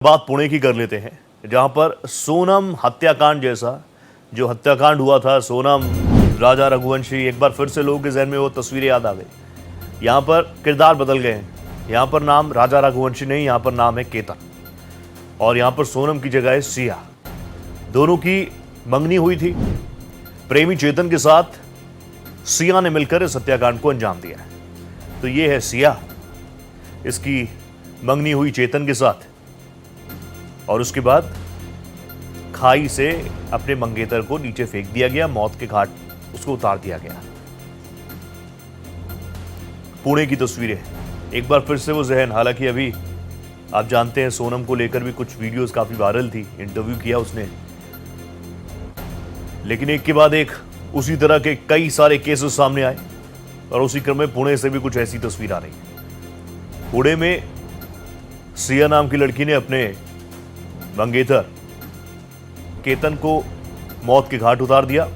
बात पुणे की कर लेते हैं, जहां पर सोनम हत्याकांड जैसा जो हत्याकांड हुआ था, सोनम, राजा रघुवंशी, एक बार फिर से लोगों के जहन में वो तस्वीरें याद आ गई। यहां पर किरदार बदल गए हैं। यहां पर नाम राजा रघुवंशी नहीं, यहां पर नाम है केतन, और यहां पर सोनम की जगह है सिया। दोनों की मंगनी हुई थी। प्रेमी चेतन के साथ सिया ने मिलकर इस हत्याकांड को अंजाम दिया है। तो ये है सिया, इसकी मंगनी हुई चेतन के साथ, और उसके बाद खाई से अपने मंगेतर को नीचे फेंक दिया गया, मौत के घाट उसको उतार दिया गया। पुणे की तस्वीरें, एक बार फिर से वो जहन। हालांकि अभी आप जानते हैं सोनम को लेकर भी कुछ वीडियोस काफी वायरल थी, इंटरव्यू किया उसने, लेकिन एक के बाद एक उसी तरह के कई सारे केसेस सामने आए, और उसी क्रम में पुणे से भी कुछ ऐसी तस्वीर आ रही है। पुणे में सिया नाम की लड़की ने अपने मंगेतर केतन को मौत के घाट उतार दिया,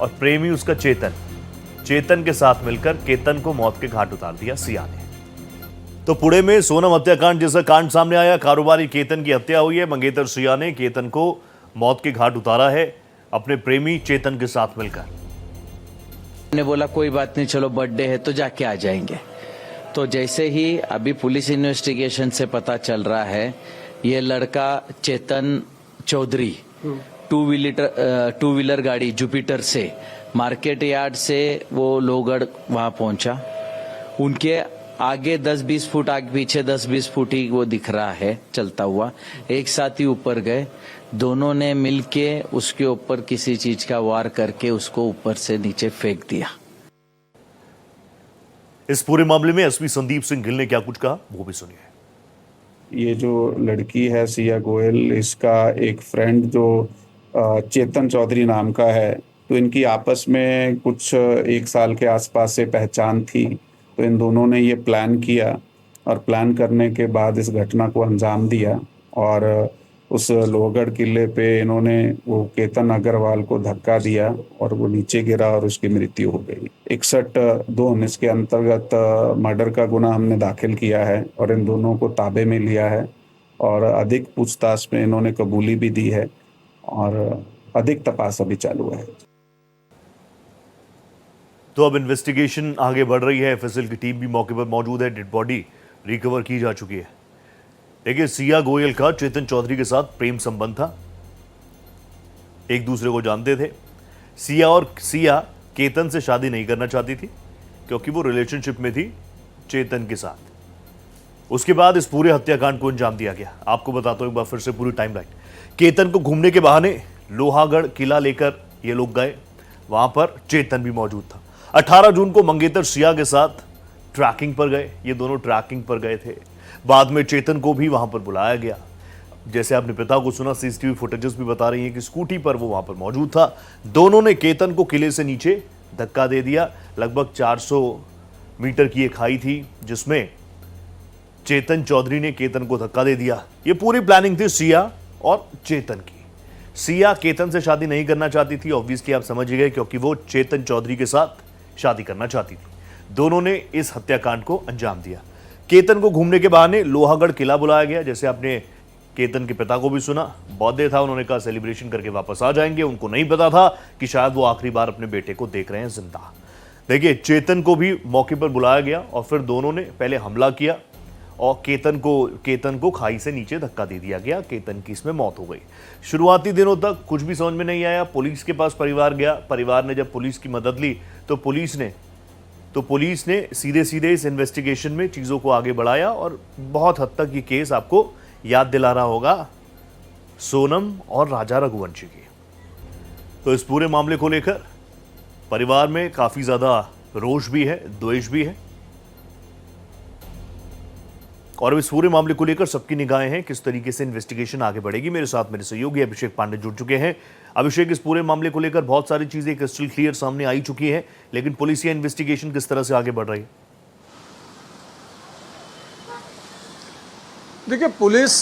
और प्रेमी उसका चेतन के साथ मिलकर केतन को मौत के घाट उतार दिया सिया ने। तो पुणे में सोनम हत्याकांड जैसा कांड सामने आया। कारोबारी केतन की हत्या हुई है। मंगेतर सिया ने केतन को मौत के घाट उतारा है अपने प्रेमी चेतन के साथ मिलकर। ने बोला कोई बात नहीं, चलो बर्थडे है तो जाके आ जाएंगे। तो जैसे ही अभी पुलिस इन्वेस्टिगेशन से पता चल रहा है, ये लड़का चेतन चौधरी टू व्हीलर गाड़ी जुपिटर से मार्केट यार्ड से वो लोहगढ़ वहां पहुंचा। उनके आगे 10-20 फुट, आगे पीछे 10-20 फुट ही वो दिख रहा है चलता हुआ। एक साथ ही ऊपर गए, दोनों ने मिलके उसके ऊपर किसी चीज का वार करके उसको ऊपर से नीचे फेंक दिया। इस पूरे मामले में एसपी संदीप सिंह गिल ने क्या कुछ कहा, वो भी सुनिए। ये जो लड़की है सिया गोयल, इसका एक फ्रेंड जो चेतन चौधरी नाम का है, तो इनकी आपस में कुछ 1 साल के आसपास से पहचान थी। तो इन दोनों ने ये प्लान किया, और प्लान करने के बाद इस घटना को अंजाम दिया, और उस लोहगढ़ किले पे इन्होंने वो केतन अग्रवाल को धक्का दिया और वो नीचे गिरा और उसकी मृत्यु हो गई। 61(2) के अंतर्गत मर्डर का गुना हमने दाखिल किया है और इन दोनों को ताबे में लिया है, और अधिक पूछताछ में इन्होंने कबूली भी दी है, और अधिक तपास अभी चालू है। तो अब इन्वेस्टिगेशन आगे बढ़ रही है। एफएसएल की टीम भी मौके पर मौजूद है। डेड बॉडी रिकवर की जा चुकी है। देखिए, सिया गोयल का चेतन चौधरी के साथ प्रेम संबंध था, एक दूसरे को जानते थे। सिया केतन से शादी नहीं करना चाहती थी, क्योंकि वो रिलेशनशिप में थी चेतन के साथ। उसके बाद इस पूरे हत्याकांड को अंजाम दिया गया। आपको बताता हूं एक बार फिर से पूरी टाइमलाइन। केतन को घूमने के बहाने लोहागढ़ किला लेकर ये लोग गए, वहां पर चेतन भी मौजूद था। 18 जून को मंगेतर सिया के साथ ट्रैकिंग पर गए। ये दोनों ट्रैकिंग पर गए थे। बाद में चेतन को भी वहां पर बुलाया गया। जैसे आपने पिता को सुना, सीसीटीवी फुटेजेस भी बता रही हैं कि स्कूटी पर वो वहां पर मौजूद था। दोनों ने केतन को किले से नीचे धक्का दे दिया। लगभग 400 मीटर की एक खाई थी, जिसमें चेतन चौधरी ने केतन को धक्का दे दिया। ये पूरी प्लानिंग थी सिया और चेतन की। सिया केतन से शादी नहीं करना चाहती थी, ऑब्वियसली आप समझ गए, क्योंकि वो चेतन चौधरी के साथ शादी करना चाहती थी। दोनों ने इस हत्याकांड को अंजाम दिया। केतन को घूमने के बहाने लोहागढ़ किला बुलाया गया। जैसे आपने केतन के पिता को भी सुना, बर्थडे था, उन्होंने कहा सेलिब्रेशन करके वापस आ जाएंगे। उनको नहीं पता था कि शायद वो आखिरी बार अपने बेटे को देख रहे हैं जिंदा। देखिए, चेतन को भी मौके पर बुलाया गया, और फिर दोनों ने पहले हमला किया, और केतन को खाई से नीचे धक्का दे दिया गया। केतन की इसमें मौत हो गई। शुरुआती दिनों तक कुछ भी समझ में नहीं आया। पुलिस के पास परिवार गया। परिवार ने जब पुलिस की मदद ली, तो पुलिस ने सीधे इस इन्वेस्टिगेशन में चीज़ों को आगे बढ़ाया, और बहुत हद तक ये केस आपको याद दिला रहा होगा सोनम और राजा रघुवंशी की। तो इस पूरे मामले को लेकर परिवार में काफ़ी ज़्यादा रोष भी है, द्वेष भी है, और इस पूरे मामले को लेकर सबकी निगाहें हैं किस तरीके से इन्वेस्टिगेशन आगे बढ़ेगी। मेरे साथ मेरे सहयोगी अभिषेक पांडे जुड़ चुके हैं। अभिषेक, इस पूरे मामले को लेकर बहुत सारी चीजें क्रिस्टल क्लियर सामने आई चुकी है, लेकिन पुलिस या इन्वेस्टिगेशन किस तरह से आगे बढ़ रही है? देखिए, पुलिस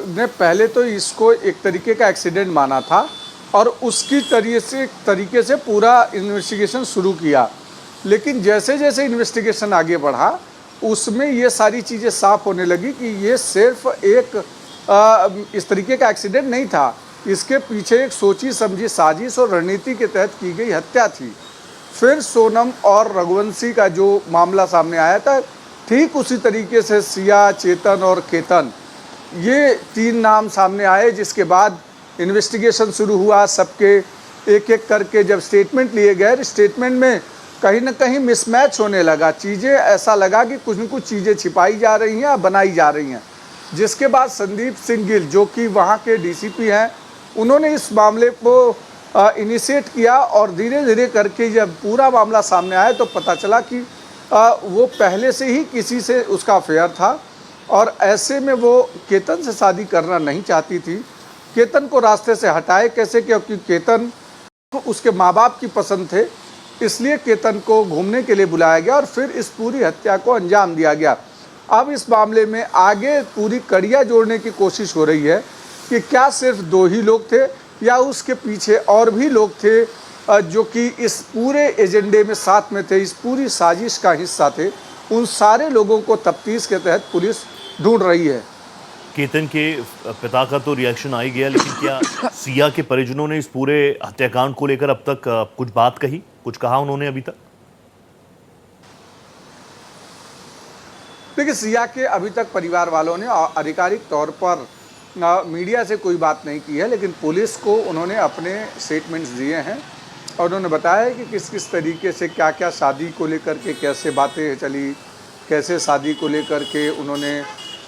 ने पहले तो इसको एक तरीके का एक्सीडेंट माना था, और उसकी तरीके से पूरा इन्वेस्टिगेशन शुरू किया। लेकिन जैसे जैसे इन्वेस्टिगेशन आगे बढ़ा, उसमें ये सारी चीज़ें साफ होने लगी कि ये सिर्फ एक इस तरीके का एक्सीडेंट नहीं था। इसके पीछे एक सोची समझी साजिश और रणनीति के तहत की गई हत्या थी। फिर सोनम और रघुवंशी का जो मामला सामने आया था, ठीक उसी तरीके से सिया, चेतन और केतन, ये 3 नाम सामने आए, जिसके बाद इन्वेस्टिगेशन शुरू हुआ। सबके एक एक करके जब स्टेटमेंट लिए गए, स्टेटमेंट में कहीं ना कहीं मिसमैच होने लगा। चीज़ें ऐसा लगा कि कुछ न कुछ चीज़ें छिपाई जा रही हैं या बनाई जा रही हैं। जिसके बाद संदीप सिंह गिल, जो कि वहाँ के डीसीपी हैं, उन्होंने इस मामले को इनिशिएट किया और धीरे धीरे करके जब पूरा मामला सामने आया तो पता चला कि वो पहले से ही किसी से उसका अफेयर था और ऐसे में वो केतन से शादी करना नहीं चाहती थी। केतन को रास्ते से हटाए कैसे, क्योंकि केतन उसके माँ बाप की पसंद थे, इसलिए केतन को घूमने के लिए बुलाया गया और फिर इस पूरी हत्या को अंजाम दिया गया। अब इस मामले में आगे पूरी कड़ियाँ जोड़ने की कोशिश हो रही है कि क्या सिर्फ 2 ही लोग थे या उसके पीछे और भी लोग थे जो कि इस पूरे एजेंडे में साथ में थे, इस पूरी साजिश का हिस्सा थे। उन सारे लोगों को तफ्तीश के तहत पुलिस ढूंढ रही है। केतन के पिता का तो रिएक्शन आ ही गया, लेकिन क्या सिया के परिजनों ने इस पूरे हत्याकांड को लेकर अब तक कुछ बात कही, कुछ कहा उन्होंने अभी तक? देखिए, सिया के अभी तक परिवार वालों ने आधिकारिक तौर पर मीडिया से कोई बात नहीं की है, लेकिन पुलिस को उन्होंने अपने स्टेटमेंट्स दिए हैं और उन्होंने बताया है कि किस किस तरीके से क्या क्या शादी को लेकर के कैसे बातें चली, कैसे शादी को लेकर के उन्होंने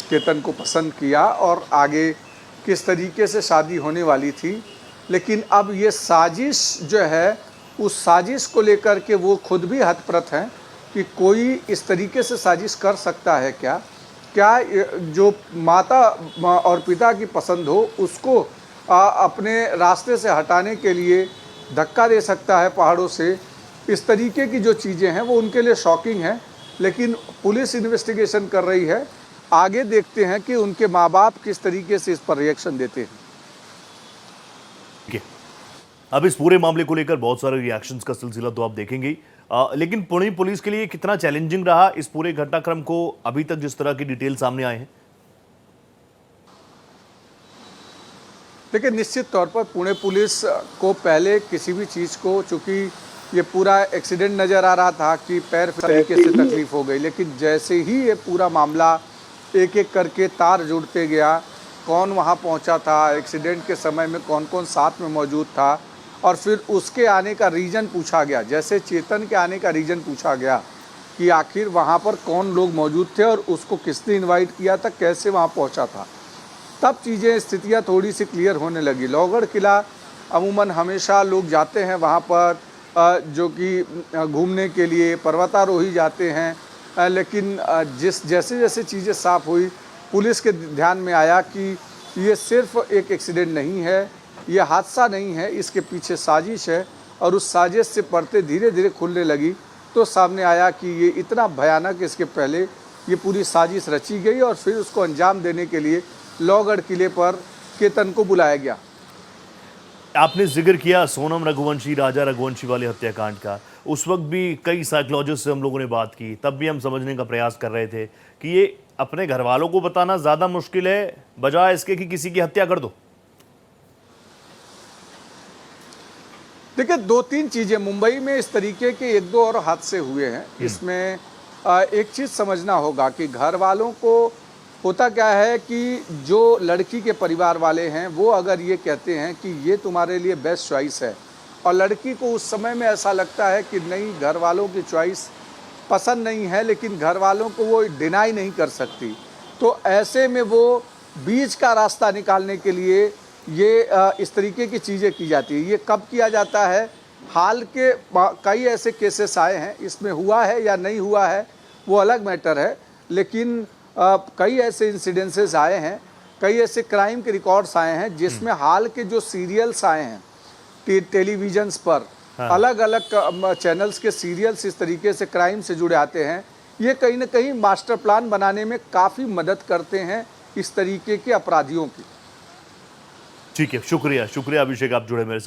केतन को पसंद किया और आगे किस तरीके से शादी होने वाली थी। लेकिन अब ये साजिश जो है, उस साजिश को लेकर के वो खुद भी हतप्रत हैं कि कोई इस तरीके से साजिश कर सकता है क्या जो माता और पिता की पसंद हो उसको अपने रास्ते से हटाने के लिए धक्का दे सकता है पहाड़ों से। इस तरीके की जो चीज़ें हैं वो उनके लिए शॉकिंग हैं, लेकिन पुलिस इन्वेस्टिगेशन कर रही है। आगे देखते हैं कि उनके माँ बाप किस तरीके से इस पर रिएक्शन देते हैं। अब इस पूरे मामले को लेकर बहुत सारे रिएक्शंस का सिलसिला तो आप देखेंगे ही, लेकिन पुणे पुलिस के लिए कितना चैलेंजिंग रहा इस पूरे घटनाक्रम को अभी तक जिस तरह की डिटेल सामने आए हैं? देखिए, निश्चित तौर पर पुणे पुलिस को पहले किसी भी चीज़ को, चूँकि ये पूरा एक्सीडेंट नज़र आ रहा था कि पैर तरीके से तकलीफ हो गई, लेकिन जैसे ही ये पूरा मामला एक एक करके तार जुड़ते गया, कौन वहाँ पहुँचा था, एक्सीडेंट के समय में कौन कौन साथ में मौजूद था, और फिर उसके आने का रीज़न पूछा गया। जैसे चेतन के आने का रीज़न पूछा गया कि आखिर वहाँ पर कौन लोग मौजूद थे और उसको किसने इनवाइट किया था, कैसे वहाँ पहुँचा था, तब चीज़ें, स्थितियाँ थोड़ी सी क्लियर होने लगी। लोहगढ़ किला अमूमन हमेशा लोग जाते हैं वहाँ पर, जो कि घूमने के लिए पर्वतारोही जाते हैं, लेकिन जैसे जैसे चीज़ें साफ हुई, पुलिस के ध्यान में आया कि ये सिर्फ एक एक्सीडेंट नहीं है, ये हादसा नहीं है, इसके पीछे साजिश है। और उस साजिश से परतें धीरे धीरे खुलने लगी तो सामने आया कि ये इतना भयानक, इसके पहले ये पूरी साजिश रची गई और फिर उसको अंजाम देने के लिए लोहगढ़ किले पर केतन को बुलाया गया। आपने जिक्र किया सोनम रघुवंशी, राजा रघुवंशी वाले हत्याकांड का। उस वक्त भी कई साइकोलॉजिस्ट से हम लोगों ने बात की, तब भी हम समझने का प्रयास कर रहे थे कि ये अपने घर वालों को बताना ज़्यादा मुश्किल है बजाय इसके कि किसी की हत्या कर दो। देखिए, 2-3 चीज़ें मुंबई में इस तरीके के 1-2 और हादसे हुए हैं। इसमें एक चीज़ समझना होगा कि घर वालों को होता क्या है कि जो लड़की के परिवार वाले हैं वो अगर ये कहते हैं कि ये तुम्हारे लिए बेस्ट चॉइस है, और लड़की को उस समय में ऐसा लगता है कि नहीं, घर वालों की चॉइस पसंद नहीं है, लेकिन घर वालों को वो डिनाई नहीं कर सकती, तो ऐसे में वो बीच का रास्ता निकालने के लिए ये इस तरीके की चीज़ें की जाती है। ये कब किया जाता है? हाल के कई ऐसे केसेस आए हैं, इसमें हुआ है या नहीं हुआ है वो अलग मैटर है, लेकिन कई ऐसे इंसिडेंसेस आए हैं, कई ऐसे क्राइम के रिकॉर्ड्स आए हैं जिसमें हाल के जो सीरियल्स आए हैं टेलीविजन्स पर, अलग अलग चैनल्स के सीरियल्स इस तरीके से क्राइम से जुड़े आते हैं। ये कहीं ना कहीं मास्टर प्लान बनाने में काफ़ी मदद करते हैं इस तरीके के अपराधियों की। ठीक है, शुक्रिया अभिषेक, आप जुड़े मेरे साथ।